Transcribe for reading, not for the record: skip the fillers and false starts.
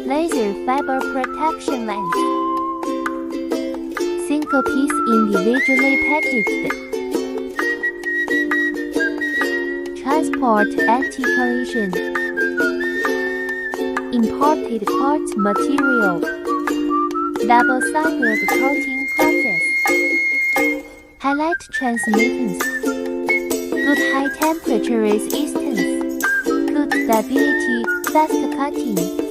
Laser fiber protection lens. Single piece individually packaged. Transport anti-collision. Imported quartz material. Double-sided coating process. Highlight transmittance. Good high temperature resistance. Good stability, fast cutting.